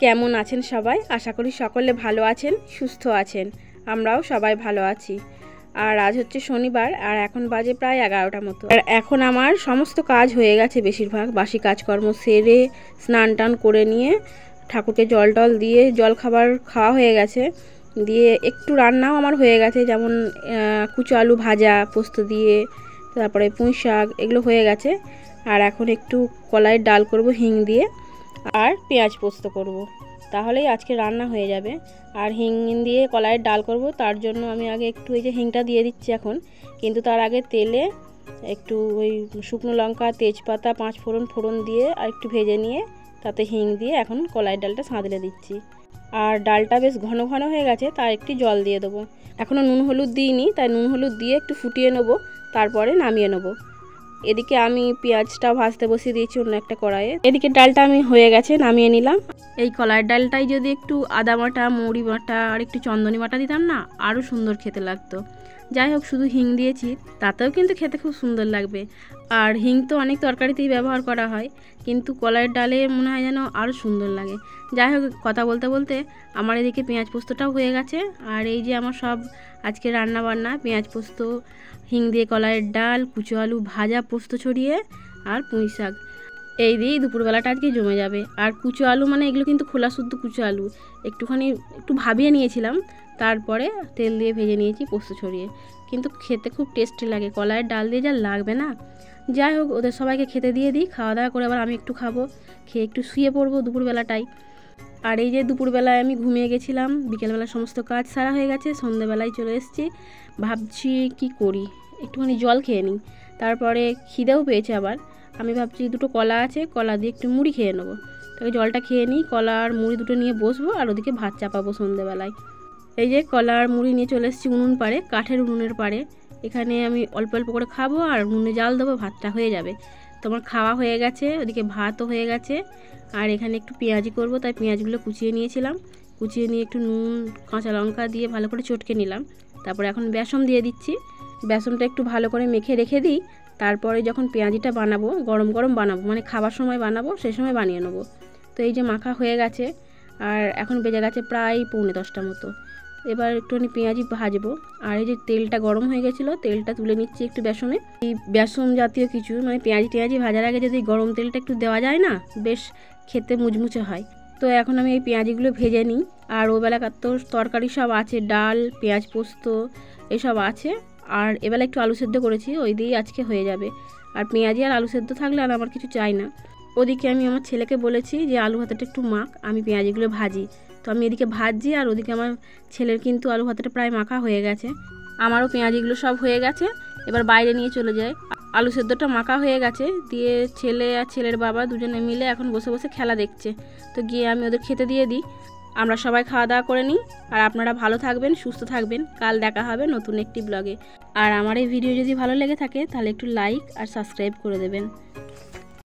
কেমন আছেন সবাই? আশা করি সকলে ভালো আছেন, সুস্থ আছেন। আমরাও সবাই ভালো আছি। আর আজ হচ্ছে শনিবার, আর এখন বাজে প্রায় 11টার মতো। আর এখন আমার সমস্ত কাজ হয়ে গেছে, বেশিরভাগ বাসি কাজকর্ম সেরে স্নান টান করে নিয়ে ঠাকুরকে জল টল দিয়ে জল খাবার খাওয়া হয়ে গেছে। দিয়ে একটু রান্নাও আমার হয়ে গেছে, যেমন কুচো আলু ভাজা পোস্ত দিয়ে, তারপরে পুঁই শাক, এগুলো হয়ে গেছে। আর এখন একটু কলাইয়ের ডাল করব হিং দিয়ে, আর পেঁয়াজ পোস্ত করব, তাহলেই আজকে রান্না হয়ে যাবে। আর হিং দিয়ে কলাইয়ের ডাল করব, তার জন্য আমি আগে একটু এই যে হিংটা দিয়ে দিচ্ছি এখন, কিন্তু তার আগে তেলে একটু ওই শুকনো লঙ্কা, তেজপাতা, 5 ফোড়ন দিয়ে আর একটু ভেজে নিয়ে তাতে হিং দিয়ে এখন কলাইয়ের ডালটা সাঁতলে দিচ্ছি। আর ডালটা বেশ ঘন ঘন হয়ে গেছে, তার একটু জল দিয়ে দেবো। এখনও নুন হলুদ দিইনি, তাই নুন হলুদ দিয়ে একটু ফুটিয়ে নেবো, তারপরে নামিয়ে নেবো। এদিকে আমি পেঁয়াজটা ভাজতে বসিয়ে দিয়েছি অন্য একটা কড়াইয়ে। এদিকে ডালটা আমি হয়ে গেছে, নামিয়ে নিলাম। এই কলাইয়ের ডালটাই যদি একটু আদা বাটা, মৌরি বাটা আর একটু চন্দনী বাটা দিতাম না, আরও সুন্দর খেতে লাগতো। যাই হোক, শুধু হিং দিয়েছি, তাতেও কিন্তু খেতে খুব সুন্দর লাগবে। আর হিং তো অনেক তরকারিতেই ব্যবহার করা হয়, কিন্তু কলাইয়ের ডালে মনে হয় যেন আরও সুন্দর লাগে। যাই হোক, কথা বলতে বলতে আমার এদিকে পেঁয়াজ পোস্তটাও হয়ে গেছে। আর এই যে আমার সব আজকে রান্না বান্না, পেঁয়াজ পোস্ত, হিং দিয়ে কলাইয়ের ডাল, কুচো আলু ভাজা পোস্ত ছড়িয়ে আর পুঁই শাক, এই দিয়েই দুপুরবেলাটা আজকে জমে যাবে। আর কুচো আলু মানে এগুলো কিন্তু খোলা শুদ্ধ কুচো আলু, একটু ভাবিয়ে নিয়েছিলাম, তারপরে তেল দিয়ে ভেজে নিয়েছি পোস্ত ছড়িয়ে। কিন্তু খেতে খুব টেস্টি লাগে, কলাইয়ের ডাল দিয়ে যা লাগবে না। যাই হোক, ওদের সবাইকে খেতে দিয়ে দিই, খাওয়া দাওয়া করে আবার আমি একটু খাবো, খেয়ে একটু শুয়ে পড়বো দুপুরবেলাটাই। আর এই যে দুপুরবেলায় আমি ঘুমিয়ে গেছিলাম, বিকেলবেলা সমস্ত কাজ সারা হয়ে গেছে, সন্ধ্যেবেলায় চলে এসেছি। ভাবছি কি করি, একটুখানি জল খেয়ে নিই। তারপরে খিদেও পেয়েছে আবার, আমি ভাবছি দুটো কলা আছে, কলা দিয়ে একটু মুড়ি খেয়ে নেবো। তাকে জলটা খেয়ে নিই, কলা আর মুড়ি দুটো নিয়ে বসবো, আর ওদিকে ভাত চাপাবো সন্ধ্যেবেলায়। এই যে কলা আর মুড়ি নিয়ে চলে এসেছি উনুন পাড়ে, কাঠের উনুনের পাড়ে। এখানে আমি অল্প অল্প করে খাবো আর উনুনে জাল দেবো, ভাতটা হয়ে যাবে। তোমার খাওয়া হয়ে গেছে, ওদিকে ভাতও হয়ে গেছে। আর এখানে একটু পেঁয়াজি করব, তাই পেঁয়াজগুলো কুচিয়ে নিয়েছিলাম। কুচিয়ে নিয়ে একটু নুন, কাঁচা লঙ্কা দিয়ে ভালো করে চটকে নিলাম। তারপরে এখন বেসন দিয়ে দিচ্ছি। বেসনটা একটু ভালো করে মেখে রেখে দিই, তারপরে যখন পেঁয়াজিটা বানাবো, গরম গরম বানাবো, মানে খাবার সময় বানাবো, সেই সময় বানিয়ে নেবো। তো এই যে মাখা হয়ে গেছে, আর এখন বেজে গেছে প্রায় 9:45 মতো। এবার একটুখানি পেঁয়াজি ভাজবো। আর এই যে তেলটা গরম হয়ে গেছিলো, তেলটা তুলে নিচ্ছি একটু বেসনে। এই বেসন জাতীয় কিছু, মানে পেঁয়াজি ভাজার আগে যদি গরম তেলটা একটু দেওয়া যায় না, বেশ খেতে মুচমুচে হয়। তো এখন আমি এই পেঁয়াজিগুলো ভেজে নিই। আর ওবেলাকার তো তরকারি সব আছে, ডাল, পেঁয়াজ পোস্ত এসব আছে। আর এবেলা একটু আলু সেদ্ধ করেছি, ওই দিয়েই আজকে হয়ে যাবে। আর পেঁয়াজি আর আলু সেদ্ধ থাকলে আর আমার কিছু চাই না। ওদিকে আমি আমার ছেলেকে বলেছি যে আলু ভাতাটা একটু মাখ, আমি পেঁয়াজিগুলো ভাজি। তো আমি এদিকে ভাজছি, আর ওদিকে আমার ছেলের কিন্তু আলু ভাতাটা প্রায় মাখা হয়ে গেছে। আমারও পেঁয়াজিগুলো সব হয়ে গেছে, এবার বাইরে নিয়ে চলে যায়। আলু সেদ্ধটা মাখা হয়ে গেছে, দিয়ে ছেলে আর ছেলের বাবা দুজনে মিলে এখন বসে বসে খেলা দেখছে। তো গিয়ে আমি ওদের খেতে দিয়ে দিই। আমরা সবাই খাওয়া দাওয়া করে নিই। আর আপনারা ভালো থাকবেন, সুস্থ থাকবেন। কাল দেখা হবে নতুন একটি ব্লগে। আর আমার এই ভিডিও যদি ভালো লেগে থাকে, তাহলে একটু লাইক আর সাবস্ক্রাইব করে দেবেন।